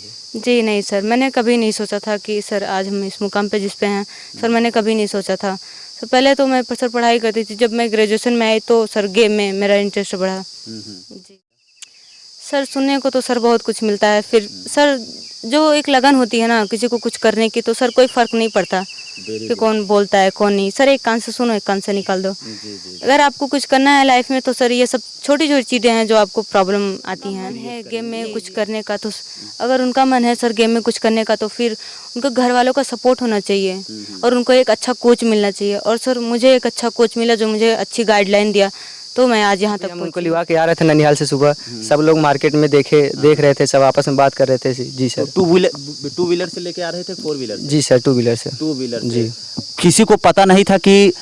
थे? जी नहीं सर, मैंने कभी नहीं सोचा था कि सर आज हम इस मुकाम पे जिस पे हैं, सर मैंने कभी नहीं सोचा था। तो पहले तो मैं सर पढ़ाई करती थी, जब मैं ग्रेजुएशन में आई तो सर गेम में मेरा इंटरेस्ट बढ़ा। जी सर, सुनने को तो सर बहुत कुछ मिलता है, फिर सर जो एक लगन होती है ना किसी को कुछ करने की, तो सर कोई फ़र्क नहीं पड़ता कि कौन बोलता है कौन नहीं। सर एक कान से सुनो, एक कान से निकाल दो। अगर आपको कुछ करना है लाइफ में तो सर ये सब छोटी छोटी चीज़ें हैं जो आपको प्रॉब्लम आती हैं गेम में कुछ करने का। तो अगर उनका मन है सर गेम में कुछ करने का, तो फिर उनको घर वालों का सपोर्ट होना चाहिए और उनको एक अच्छा कोच मिलना चाहिए। और सर मुझे एक अच्छा कोच मिला जो मुझे अच्छी गाइडलाइन दिया, तो मैं आज यहाँ तक हम उनको लिवा के आ रहे थे ननिहाल से सुबह, सब लोग मार्केट में देख रहे थे, सब आपस में बात कर रहे थे। जी सर। टू व्हीलर से लेके आ रहे थे, 4 व्हीलर? जी सर, 2 व्हीलर से। 2 व्हीलर जी। किसी को पता नहीं था कि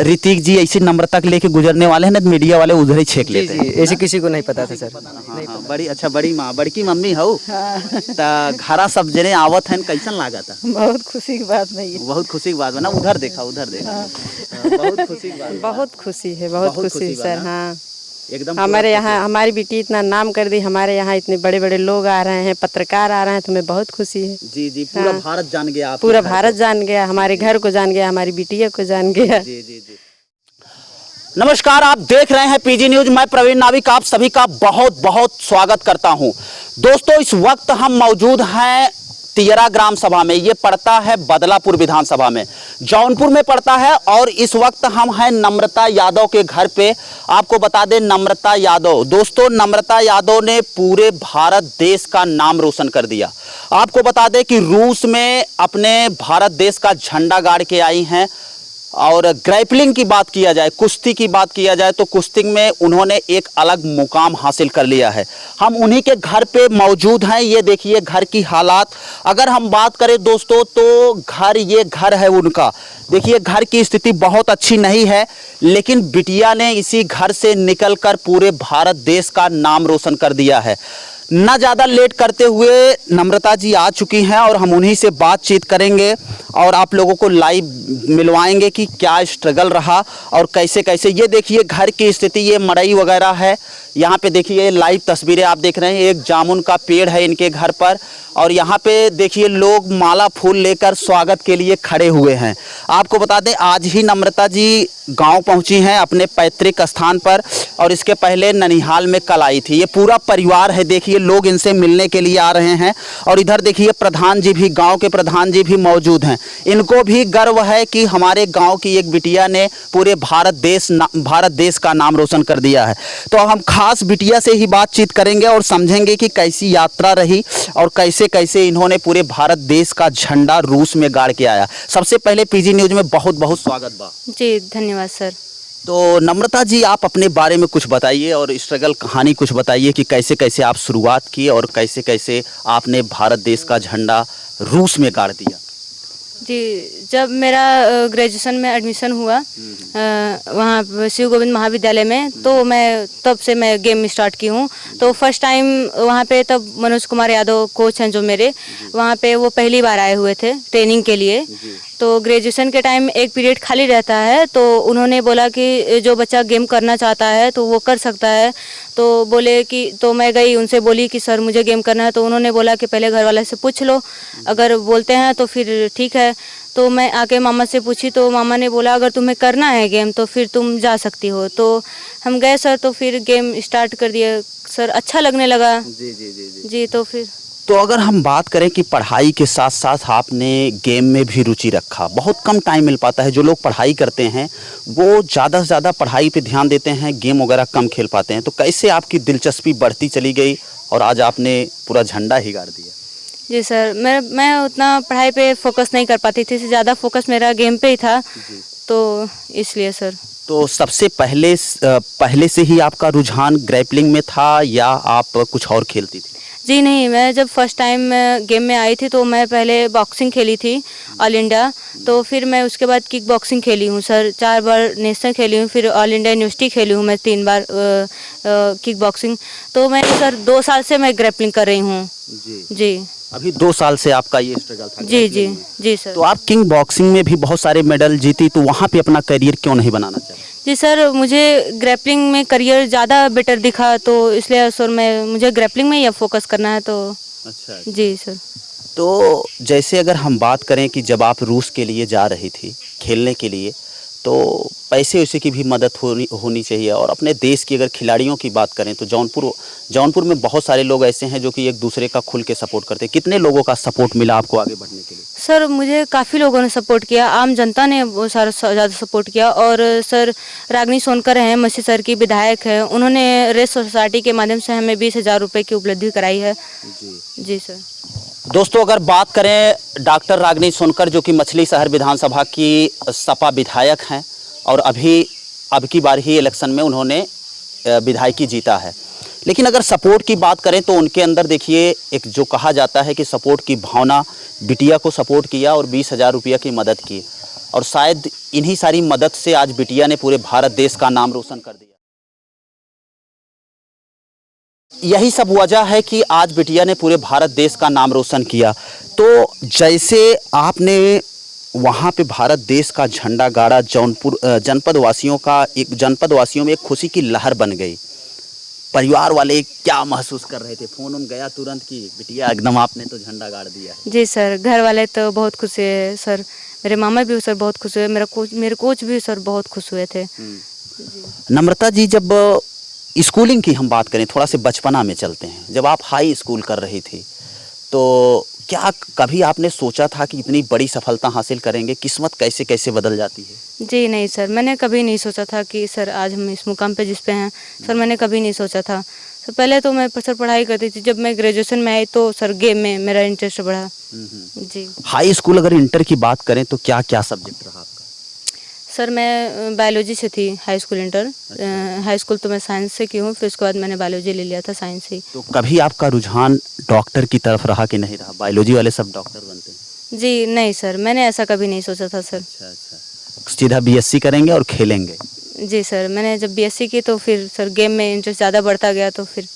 ऋतिक जी ऐसी नम्रता के लेके गुजरने वाले हैं ना, मीडिया वाले उधर ही छेक लेते हैं। ऐसे किसी को नहीं पता था सर। हाँ, बड़ी अच्छा, बड़की मम्मी हो त घरा सब जने आवत हैं, कैसन लागा था? बहुत खुशी की बात भैया, बहुत खुशी की बात है ना। उधर देखा बहुत खुशी की बात। बहुत खुशी है, बहुत खुशी सर। हाँ एकदम हमारे यहाँ हमारी बेटी इतना नाम कर दी, हमारे यहाँ इतने बड़े बड़े लोग आ रहे हैं, पत्रकार आ रहे हैं, तो हमें बहुत खुशी है। जी पूरा भारत जान गया, पूरा भारत जान गया, हमारे घर को जान गया, हमारी बिटिया को जान गया। जी। नमस्कार, आप देख रहे हैं पीजी न्यूज। मैं प्रवीण नाविक आप सभी का बहुत बहुत स्वागत करता हूं। दोस्तों, इस वक्त हम मौजूद हैं तियरा ग्राम सभा में। ये पड़ता है बदलापुर विधानसभा में, जौनपुर में पड़ता है। और इस वक्त हम हैं नम्रता यादव के घर पे। आपको बता दें, नम्रता यादव, दोस्तों नम्रता यादव ने पूरे भारत देश का नाम रोशन कर दिया। आपको बता दें कि रूस में अपने भारत देश का झंडा गाड़ के आई हैं। और ग्रैपलिंग की बात किया जाए, कुश्ती की बात किया जाए, तो कुश्ती में उन्होंने एक अलग मुकाम हासिल कर लिया है। हम उन्हीं के घर पे मौजूद हैं। ये देखिए घर की हालात। अगर हम बात करें दोस्तों, तो ये घर है उनका। देखिए घर की स्थिति बहुत अच्छी नहीं है, लेकिन बिटिया ने इसी घर से निकलकर पूरे भारत देश का नाम रोशन कर दिया है। ना ज़्यादा लेट करते हुए नम्रता जी आ चुकी हैं और हम उन्हीं से बातचीत करेंगे और आप लोगों को लाइव मिलवाएंगे कि क्या स्ट्रगल रहा और कैसे कैसे। ये देखिए घर की स्थिति, ये मड़ई वगैरह है। यहाँ पे देखिए लाइव तस्वीरें आप देख रहे हैं। एक जामुन का पेड़ है इनके घर पर और यहाँ पे देखिए लोग माला फूल लेकर स्वागत के लिए खड़े हुए हैं। आपको बता दें, आज ही नम्रता जी गांव पहुंची हैं अपने पैतृक स्थान पर, और इसके पहले ननिहाल में कल आई थी। ये पूरा परिवार है, देखिए लोग इनसे मिलने के लिए आ रहे हैं। और इधर देखिए प्रधान जी भी, गांव के प्रधान जी भी मौजूद हैं। इनको भी गर्व है कि हमारे गांव की एक बिटिया ने पूरे भारत देश का नाम रोशन कर दिया है। तो हम खास बिटिया से ही बातचीत करेंगे और समझेंगे कि कैसी यात्रा रही और कैसे कैसे इन्होंने पूरे भारत देश का झंडा रूस में गाड़ के आया। सबसे पहले पीजी न्यूज में बहुत बहुत स्वागत बा। जी धन्यवाद सर। तो नम्रता जी, आप अपने बारे में कुछ बताइए और स्ट्रगल कहानी कुछ बताइए कि कैसे कैसे आप शुरुआत की और कैसे कैसे आपने भारत देश का झंडा रूस में गाड़ दिया। जी, जब मेरा ग्रेजुएशन में एडमिशन हुआ वहाँ शिव गोविंद महाविद्यालय में, तो मैं तब से मैं गेम स्टार्ट की हूँ। तो फर्स्ट टाइम वहाँ पे तब मनोज कुमार यादव कोच हैं जो मेरे, वहाँ पे वो पहली बार आए हुए थे ट्रेनिंग के लिए। तो ग्रेजुएशन के टाइम एक पीरियड खाली रहता है, तो उन्होंने बोला कि जो बच्चा गेम करना चाहता है तो वो कर सकता है। तो बोले कि, तो मैं गई उनसे बोली कि सर मुझे गेम करना है। तो उन्होंने बोला कि पहले घर वाले से पूछ लो, अगर बोलते हैं तो फिर ठीक है। तो मैं आके मामा से पूछी, तो मामा ने बोला अगर तुम्हें करना है गेम तो फिर तुम जा सकती हो। तो हम गए सर, तो फिर गेम स्टार्ट कर दिया सर, अच्छा लगने लगा। जी तो फिर तो अगर हम बात करें कि पढ़ाई के साथ साथ आपने गेम में भी रुचि रखा, बहुत कम टाइम मिल पाता है। जो लोग पढ़ाई करते हैं वो ज़्यादा से ज़्यादा पढ़ाई पे ध्यान देते हैं, गेम वगैरह कम खेल पाते हैं। तो कैसे आपकी दिलचस्पी बढ़ती चली गई और आज आपने पूरा झंडा ही गाड़ दिया? जी सर, मैं उतना पढ़ाई पे फोकस नहीं कर पाती थी, ज़्यादा फोकस मेरा गेम पे ही था, तो इसलिए सर। तो सबसे पहले से ही आपका रुझान ग्रैपलिंग में था या आप कुछ और खेलती थी? जी नहीं, मैं जब फर्स्ट टाइम गेम में आई थी तो मैं पहले बॉक्सिंग खेली थी ऑल इंडिया। तो फिर मैं उसके बाद किक बॉक्सिंग खेली हूँ सर, 4 बार नेशनल खेली हूँ, फिर ऑल इंडिया यूनिवर्सिटी खेली हूँ मैं 3 बार किक बॉक्सिंग। तो मैं सर 2 साल से मैं ग्रैपलिंग कर रही हूँ। जी अभी 2 साल से आपका ये स्ट्रगल था? जी सर। तो आप किक बॉक्सिंग में भी बहुत सारे मेडल जीती, तो वहाँ पे अपना करियर क्यों नहीं बनाना चाहिए? जी सर, मुझे ग्रैपलिंग में करियर ज़्यादा बेटर दिखा, तो इसलिए सर मुझे ग्रैपलिंग में ही अब फोकस करना है। तो अच्छा। जी सर। तो जैसे अगर हम बात करें कि जब आप रूस के लिए जा रही थी खेलने के लिए, तो पैसे वैसे की भी मदद होनी होनी चाहिए। और अपने देश की अगर खिलाड़ियों की बात करें तो जौनपुर में बहुत सारे लोग ऐसे हैं जो कि एक दूसरे का खुल के सपोर्ट करते हैं। कितने लोगों का सपोर्ट मिला आपको आगे बढ़ने के लिए? सर मुझे काफ़ी लोगों ने सपोर्ट किया, आम जनता ने बहुत सारा ज़्यादा सपोर्ट किया। और सर रागनी सोनकर हैं, मसी सर की विधायक है, उन्होंने रेस सोसाइटी के माध्यम से हमें 20,000 रुपये की उपलब्धि कराई है। जी सर। दोस्तों, अगर बात करें डॉक्टर रागनी सोनकर जो कि मछली शहर विधानसभा की सपा विधायक हैं और अब की बार ही इलेक्शन में उन्होंने विधायकी जीता है। लेकिन अगर सपोर्ट की बात करें तो उनके अंदर देखिए एक जो कहा जाता है कि सपोर्ट की भावना, बिटिया को सपोर्ट किया और 20,000 रुपये की मदद की। और शायद इन्हीं सारी मदद से आज बिटिया ने पूरे भारत देश का नाम रोशन कर दिया। यही सब वजह है कि आज बिटिया ने पूरे भारत देश का नाम रोशन किया। तो जैसे आपने वहाँ पे भारत देश का झंडा गाड़ा, जौनपुर जनपद वासियों में एक खुशी की लहर बन गई। परिवार वाले क्या महसूस कर रहे थे? फोन गया तुरंत कि बिटिया एकदम आपने तो झंडा गाड़ दिया है। जी सर, घर वाले तो बहुत खुश हुए सर, मेरे मामा भी सर बहुत खुश हुए, मेरे कोच भी सर बहुत खुश हुए थे। नम्रता जी, जब स्कूलिंग की हम बात करें, थोड़ा से बचपना में चलते हैं, जब आप हाई स्कूल कर रही थी तो क्या कभी आपने सोचा था कि इतनी बड़ी सफलता हासिल करेंगे? किस्मत कैसे कैसे बदल जाती है। जी नहीं सर, मैंने कभी नहीं सोचा था कि सर आज हम इस मुकाम पे जिस पे हैं सर, मैंने कभी नहीं सोचा था। तो पहले तो मैं सर पढ़ाई करती थी, जब मैं ग्रेजुएशन में आई तो सर गेम में मेरा इंटरेस्ट बढ़ा। जी। हाई स्कूल अगर इंटर की बात करें तो क्या क्या सब्जेक्ट रहा आपका? सर मैं बायोलॉजी से थी high school inter. High school तो मैं साइंस से की हूँ, फिर उसके बाद मैंने बायोलॉजी ले लिया था साइंस से। तो कभी आपका रुझान डॉक्टर की तरफ रहा कि नहीं रहा? बायोलॉजी वाले सब डॉक्टर बनते हैं। जी नहीं सर, मैंने ऐसा कभी नहीं सोचा था सर। अच्छा। सीधा बीएससी करेंगे और खेलेंगे? जी सर, मैंने जब बीएससी की तो फिर सर गेम में इंटरेस्ट ज़्यादा बढ़ता गया तो फिर।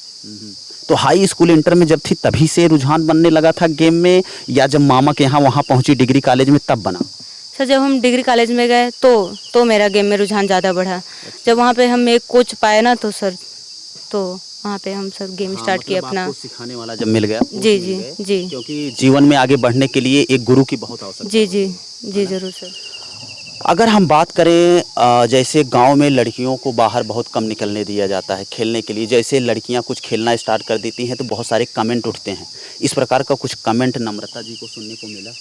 तो हाई स्कूल इंटर में जब थी तभी से रुझान बनने लगा था गेम में, या जब मामा के यहाँ वहाँ पहुँची डिग्री कॉलेज में तब बना? सर जब हम डिग्री कॉलेज में गए तो मेरा गेम में रुझान ज़्यादा बढ़ा। जब वहाँ पे हम एक कोच पाए ना तो सर, तो वहाँ पे हम सर गेम स्टार्ट किया अपना। आपको सिखाने वाला जब मिल गया। जी जी जी। क्योंकि जीवन में आगे बढ़ने के लिए एक गुरु की बहुत आवश्यकता। जी जी जी जरूर सर। अगर हम बात करें जैसे गांव में लड़कियों को बाहर बहुत कम निकलने दिया जाता है खेलने के लिए। जैसे लड़कियां कुछ खेलना स्टार्ट कर देती हैं तो बहुत सारे कमेंट उठते हैं। इस प्रकार का कुछ कमेंट नम्रता जी को सुनने को मिला?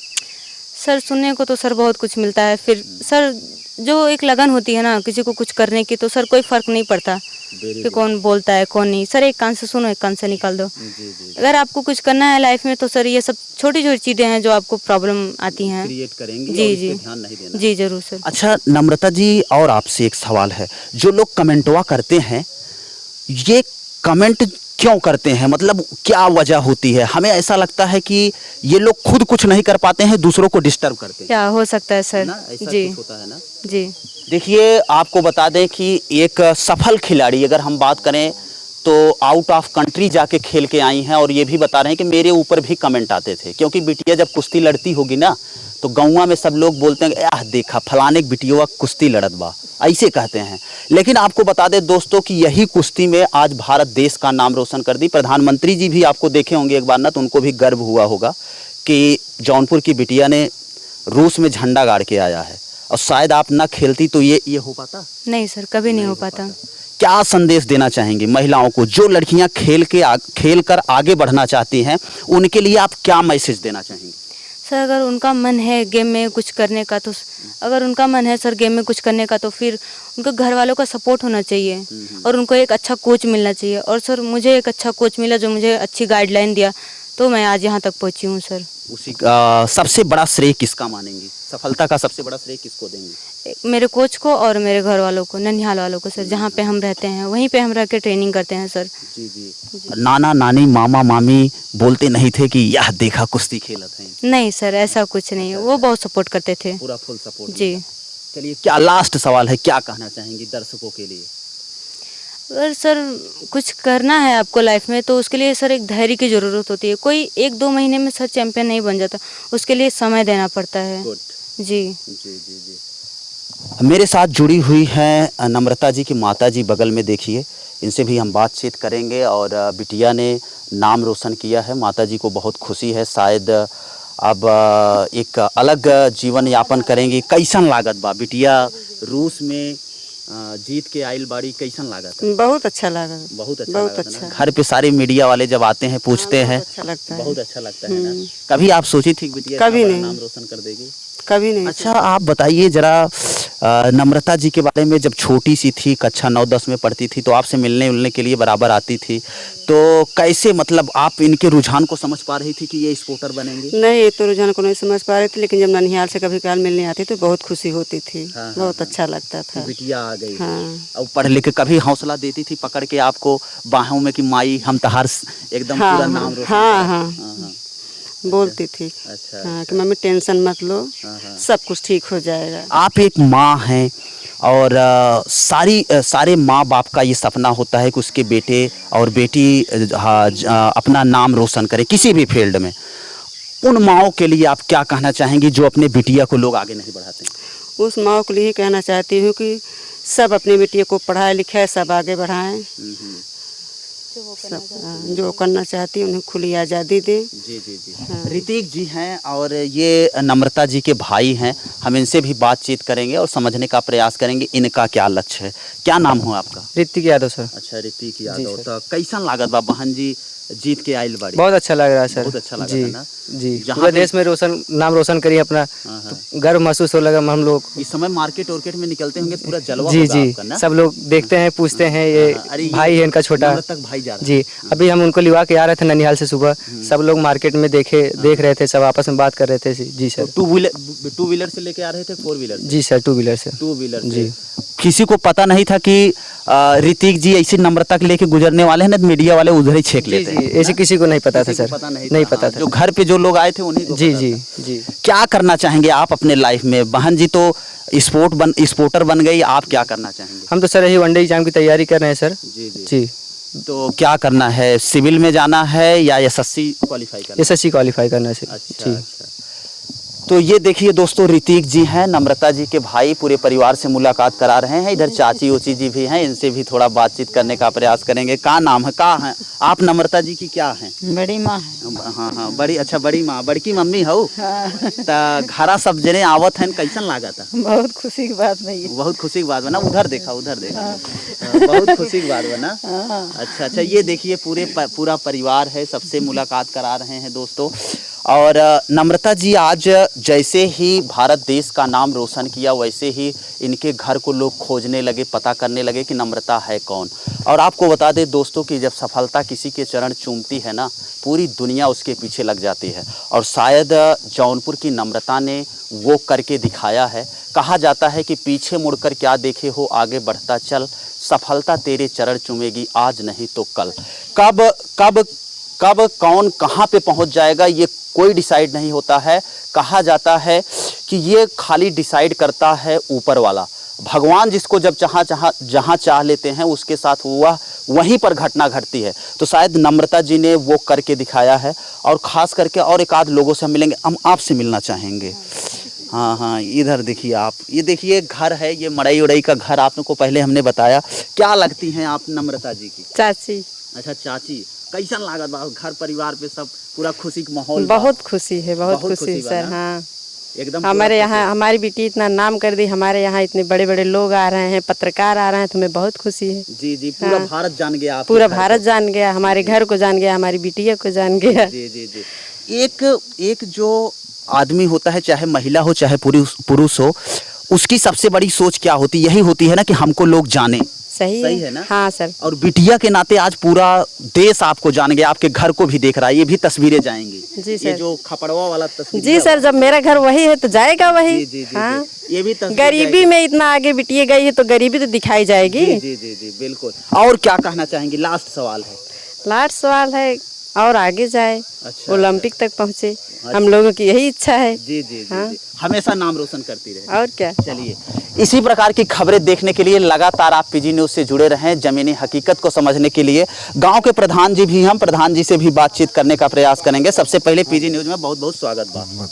सर सुनने को तो सर बहुत कुछ मिलता है। फिर सर जो एक लगन होती है ना किसी को कुछ करने की, तो सर कोई फ़र्क नहीं पड़ता कि कौन बोलता है कौन नहीं। सर एक कान से सुनो, एक कान से निकाल दो। अगर आपको कुछ करना है लाइफ में तो सर ये सब छोटी छोटी चीज़ें हैं जो आपको प्रॉब्लम आती हैं, क्रिएट करेंगी। जी और इस जी पे ध्यान नहीं देना। जी जरूर सर। अच्छा नम्रता जी, और आपसे एक सवाल है। जो लोग कमेंटवा करते हैं, ये कमेंट क्यों करते हैं? मतलब क्या वजह होती है? हमें ऐसा लगता है कि ये लोग खुद कुछ नहीं कर पाते हैं, दूसरों को डिस्टर्ब करते हैं। क्या हो सकता है सर? ऐसा जी कुछ होता है ना? जी। देखिए, आपको बता दें कि एक सफल खिलाड़ी अगर हम बात करें तो आउट ऑफ कंट्री जाके खेल के आई हैं, और ये भी बता रहे हैं कि मेरे ऊपर भी कमेंट आते थे। क्योंकि बिटिया जब कुश्ती लड़ती होगी ना तो गौवा में सब लोग बोलते हैं याह देखा फलाने बिटिया कुश्ती लड़त बा, ऐसे कहते हैं। लेकिन आपको बता दें दोस्तों कि यही कुश्ती में आज भारत देश का नाम रोशन कर दी। प्रधानमंत्री जी भी आपको देखे होंगे एक बार ना, तो उनको भी गर्व हुआ होगा कि जौनपुर की बिटिया ने रूस में झंडा गाड़ के आया है। और शायद आप ना खेलती तो ये हो पाता नहीं सर, कभी नहीं हो पाता। क्या संदेश देना चाहेंगी महिलाओं को, जो लड़कियां खेल कर आगे बढ़ना चाहती हैं, उनके लिए आप क्या मैसेज देना चाहेंगी? सर अगर उनका मन है गेम में कुछ करने का तो अगर उनका मन है सर गेम में कुछ करने का तो फिर उनके घर वालों का सपोर्ट होना चाहिए और उनको एक अच्छा कोच मिलना चाहिए। और सर मुझे एक अच्छा कोच मिला जो मुझे अच्छी गाइडलाइन दिया, तो मैं आज यहाँ तक पहुँची हूँ सर। उसी सबसे बड़ा श्रेय किसका मानेंगी? सफलता का सबसे बड़ा श्रेय किसको देंगे? मेरे कोच को और मेरे घर वालों को, ननिहाल वालों को सर। जहाँ पे हम रहते हैं वहीं पे हम रह के ट्रेनिंग करते हैं सर। जी जी। नाना नानी मामा मामी बोलते नहीं थे कि यह देखा कुश्ती खेलत है? नहीं सर, ऐसा कुछ नहीं, वो बहुत सपोर्ट करते थे। पूरा फुल सपोर्ट। जी। चलिए, क्या लास्ट सवाल है, क्या कहना चाहेंगी दर्शकों के लिए? अगर सर कुछ करना है आपको लाइफ में तो उसके लिए सर एक धैर्य की ज़रूरत होती है। कोई 1-2 महीने में सर चैंपियन नहीं बन जाता, उसके लिए समय देना पड़ता है। जी जी जी जी। मेरे साथ जुड़ी हुई हैं नम्रता जी की माता जी, बगल में देखिए। इनसे भी हम बातचीत करेंगे। और बिटिया ने नाम रोशन किया है, माताजी को बहुत खुशी है। शायद अब एक अलग जीवन यापन करेंगे। कैसन लागत बा बिटिया रूस में जीत के आइल बाड़ी, कैसन लागत है? बहुत अच्छा लगा। बहुत अच्छा बहुत लागत है ना? अच्छा। घर पे सारे मीडिया वाले जब आते हैं पूछते हैं, अच्छा लगता है। बहुत अच्छा लगता है ना? कभी आप सोची थी बिटिया कभी इतना बड़ा नहीं। नाम रोशन कर देगी? कभी नहीं। अच्छा, आप बताइए जरा नम्रता जी के बारे में। जब छोटी सी थी, कक्षा 9-10 में पढ़ती थी, तो आपसे मिलने के लिए बराबर आती थी, तो कैसे मतलब आप इनके रुझान को समझ पा रही थी कि ये स्पोर्टर बनेंगे? नहीं, ये तो रुझान को नहीं समझ पा रही थी, लेकिन जब ननिहाल से कभी काल मिलने आती तो बहुत खुशी होती थी। हाँ, बहुत अच्छा लगता था। बिटिया आ गई। हाँ। अब पढ़ लिख के कभी हौसला देती थी पकड़ के आपको बाहों में कि माई हम तहार एकदम हाँ, पूरा हाँ, नाम रोशन हाँ, करें? हाँ। हाँ। बोलती थी। अच्छा, हाँ, कि मम्मी टेंशन मत लो, हाँ। सब कुछ ठीक हो जाएगा। आप एक माँ हैं और सारे माँ बाप का ये सपना होता है कि उसके बेटे और बेटी अपना नाम रोशन करे किसी भी फील्ड में। उन माओं के लिए आप क्या कहना चाहेंगी जो अपने बिटिया को लोग आगे नहीं बढ़ाते? उस माँ के लिए कहना चाहती हूँ कि सब अपनी बेटियों को पढ़ाए लिखाए, सब आगे बढ़ाएं। सब जो करना चाहती है उन्हें खुली आज़ादी दें। जी जी जी। ऋतिक जी हैं और ये नम्रता जी के भाई हैं। हम इनसे भी बातचीत करेंगे और समझने का प्रयास करेंगे इनका क्या लक्ष्य है। क्या नाम हो आपका? ऋतिक यादव सर। अच्छा, ऋतिक यादव। तो कैसन लागत बा बहन जी जीत के आइल बाड़ी? बहुत अच्छा लग रहा है सर। बहुत अच्छा लगा जी, था ना? जी, जहाँ पूरा पे- देश में नाम रोशन करिए अपना, तो गर्व महसूस हो लगा हम लोग। इस समय मार्केट में निकलते होंगे, पूरा जलवा जी होगा जी, आपका ना? सब लोग देखते हैं, पूछते हैं ये अरे भाई है इनका छोटा। तक भाई जा रहा है। जी, अभी हम उनको लिवा के आ रहे थे ननिहाल से सुबह, सब लोग मार्केट में देख रहे थे, सब आपस में बात कर रहे थे। जी सर। टू व्हीलर से लेके आ रहे थे, 4 व्हीलर? जी सर, 2 व्हीलर से। 2 व्हीलर जी। किसी को पता नहीं था कि ऋतिक जी ऐसी नम्रता के लेके गुजरने वाले हैं ना, मीडिया वाले उधर ही छेक जी लेते जी, हैं। ऐसे किसी को नहीं पता था किसी को सर। पता नहीं नहीं था। पता हाँ, था। जो घर पे जो लोग आए थे उन्हीं को जी पता जी था। जी। क्या करना चाहेंगे आप अपने लाइफ में? बहन जी तो स्पोर्टर बन गई, आप क्या करना चाहेंगे? हम तो सर यही वनडे एग्जाम की तैयारी कर रहे हैं सर। जी जी। जी, तो क्या करना है, सिविल में जाना है या एसएससी क्वालिफाई करना है? एसएससी क्वालिफाई करना है सर। अच्छा जी। अच्छा। तो ये देखिए दोस्तों, ऋतिक जी हैं, नम्रता जी के भाई, पूरे परिवार से मुलाकात करा रहे हैं। इधर चाची ओची जी भी हैं, इनसे भी थोड़ा बातचीत करने का प्रयास करेंगे। क्या नाम है, क्या है आप? नम्रता जी की क्या हैं? बड़ी माँ है। हाँ हाँ, बड़ी अच्छा, बड़ी माँ, बड़की मम्मी हो। तो घरा सब जने आवत हैं, कैसन लागत है? बहुत खुशी की बात नहीं है। बहुत खुशी की बात बना। उधर देखा बहुत खुशी की बात बना। अच्छा अच्छा, ये देखिए पूरा परिवार है, सबसे मुलाकात करा रहे हैं दोस्तों। और नम्रता जी आज जैसे ही भारत देश का नाम रोशन किया, वैसे ही इनके घर को लोग खोजने लगे, पता करने लगे कि नम्रता है कौन। और आपको बता दें दोस्तों कि जब सफलता किसी के चरण चूमती है ना, पूरी दुनिया उसके पीछे लग जाती है। और शायद जौनपुर की नम्रता ने वो करके दिखाया है। कहा जाता है कि पीछे मुड़कर क्या देखे हो, आगे बढ़ता चल, सफलता तेरे चरण चूमेगी आज नहीं तो कल। कब कौन कहाँ पे पहुँच जाएगा ये कोई डिसाइड नहीं होता है। कहा जाता है कि ये खाली डिसाइड करता है ऊपर वाला। भगवान जिसको जब जहाँ चाह लेते हैं उसके साथ हुआ वहीं पर घटना घटती है। तो शायद नम्रता जी ने वो करके दिखाया है। और ख़ास करके और एक आध लोगों से हम मिलेंगे, हम आपसे मिलना चाहेंगे। हाँ हाँ, इधर देखिए आप, ये देखिए घर है, ये मड़ई उड़ई का घर आपको पहले हमने बताया। क्या लगती हैं आप नम्रता जी की? चाची। अच्छा चाची, कैसन लागत बा घर परिवार पे सब पूरा खुशी का माहौल? बहुत खुशी है, बहुत खुशी है सर। हाँ, एकदम हमारे यहाँ हमारी बेटी इतना नाम कर दी, हमारे यहाँ इतने बड़े बड़े लोग आ रहे हैं, पत्रकार आ रहे हैं, तो हमें बहुत खुशी है। जी जी, पूरा हाँ। भारत जान गया आप? पूरा भारत जान गया, हमारे घर को जान गया, हमारी बिटिया को जान गया। जी जी जी। एक जो आदमी होता है, चाहे महिला हो चाहे पुरुष हो, उसकी सबसे बड़ी सोच क्या होती? यही होती है ना कि हमको लोग जाने। सही है ना? हाँ सर। और बिटिया के नाते आज पूरा देश आपको जान गया, आपके घर को भी देख रहा है। ये भी तस्वीरें जाएंगी। जी ये सर। जो खपड़वा वाला तस्वीर जी सर, जब मेरा घर वही है तो जाएगा वही। जी जी जी, हाँ, जी। ये भी तस्वीर गरीबी में इतना आगे बिटिया गई है तो गरीबी तो दिखाई जाएगी। जी जी जी जी, बिल्कुल। और क्या कहना चाहेंगे? लास्ट सवाल है। लास्ट सवाल है, और आगे जाए, अच्छा, ओलंपिक तक पहुँचे, हम लोगों की यही इच्छा है। जी जी जी, हाँ? जी। हमेशा नाम रोशन करती रहे। और क्या। चलिए, इसी प्रकार की खबरें देखने के लिए लगातार आप पीजी न्यूज़ से जुड़े रहें। जमीनी हकीकत को समझने के लिए गांव के प्रधान जी भी, हम प्रधान जी से भी बातचीत करने का प्रयास करेंगे। सबसे पहले पीजी न्यूज़ में बहुत बहुत स्वागत बा।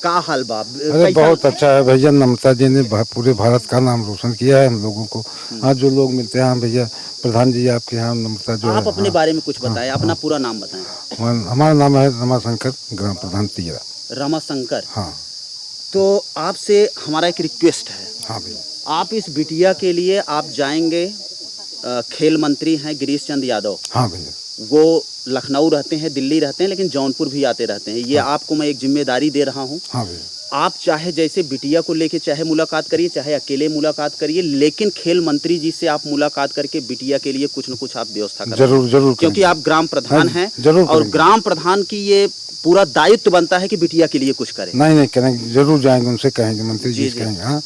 का हाल बा? अरे बहुत अच्छा है भैया, नम्रता जी ने पूरे भारत का नाम रोशन किया है हम लोगों को। आज जो लोग मिलते हैं, हाँ भैया प्रधान जी आपके यहाँ नम्रता जो आप है, अपने बारे में कुछ बताएं, अपना पूरा नाम बताएं। हमारा नाम है रमाशंकर, ग्राम प्रधान तियरा। रमाशंकर। हाँ तो आपसे हमारा एक रिक्वेस्ट है, हाँ भैया। आप इस बिटिया के लिए आप जाएंगे, खेल मंत्री हैं गिरीश चंद यादव, हाँ भैया। वो लखनऊ रहते हैं, दिल्ली रहते हैं, लेकिन जौनपुर भी आते रहते हैं। ये आपको मैं एक जिम्मेदारी दे रहा हूँ। हाँ भैया। आप चाहे जैसे बिटिया को लेके चाहे मुलाकात करिए, चाहे अकेले मुलाकात करिए, लेकिन खेल मंत्री जी से आप मुलाकात करके बिटिया के लिए कुछ न कुछ आप व्यवस्था करें। जरूर जरूर क्योंकि करेंगे। आप ग्राम प्रधान हाँ, हैं जरूर और करेंगे। ग्राम प्रधान की ये पूरा दायित्व बनता है कि बिटिया के लिए कुछ करें। नहीं करेंगे, जरूर जाएंगे, उनसे कहेंगे, मंत्री जी से कहेंगे। हाँ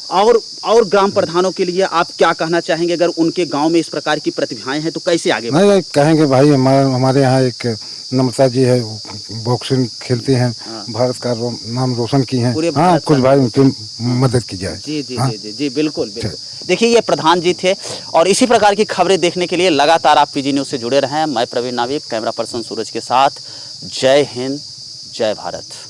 और ग्राम प्रधानों के लिए आप क्या कहना चाहेंगे? अगर उनके गांव में इस प्रकार की प्रतिभाएं हैं तो कैसे आगे बढ़ें? नहीं कहेंगे भाई, हमारे यहाँ एक नम्रता जी है, बॉक्सिंग खेलती हैं, भारत का नाम रोशन की हैं। पूरे हाँ भारत कुछ का भाई उनकी मदद की जाए। जी जी हाँ? जी जी जी बिल्कुल बिल्कुल। देखिए ये प्रधान जी थे और इसी प्रकार की खबरें देखने के लिए लगातार आप पीजी न्यूज़ से जुड़े रहें। मैं प्रवीण नाविक, कैमरा पर्सन सूरज के साथ। जय हिंद, जय भारत।